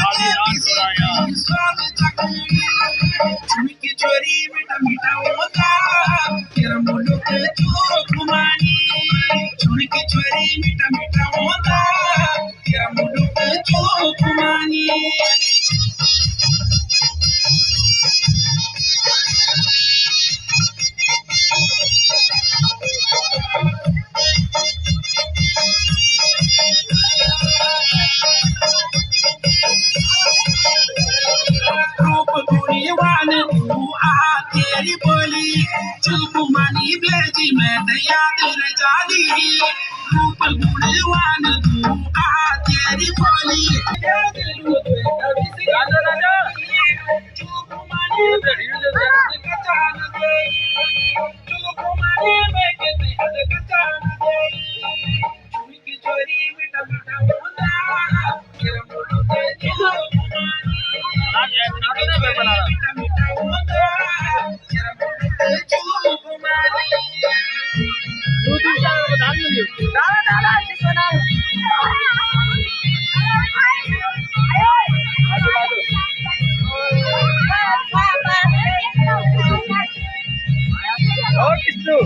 आदिदान सुराया चुमकी चोरी मीठा मीठा होता तेरा मुलुक चूक मानी चुमकी चोरी मीठा मीठा होता तेरा मुलुक चूक मानी रूप गुणीवान तू आ तेरी बोली चुलकुमानी भेजी मैं याद न जाली रूप गुणीवान तू आ तेरी बोली राजा राजा चुलकुमानी कचान गई चुलकुमानी में किसी हद कचान गई चुमकी चोरी मीठा मीठा होता तेरा मुलुक चुलकुमानी राजा नाटो ना बना मीठा मीठा होता तेरा मुलुक चुलकुमानी तू तुझ्या दान दिली दादा दादा सोना बाजू बाजू और किसू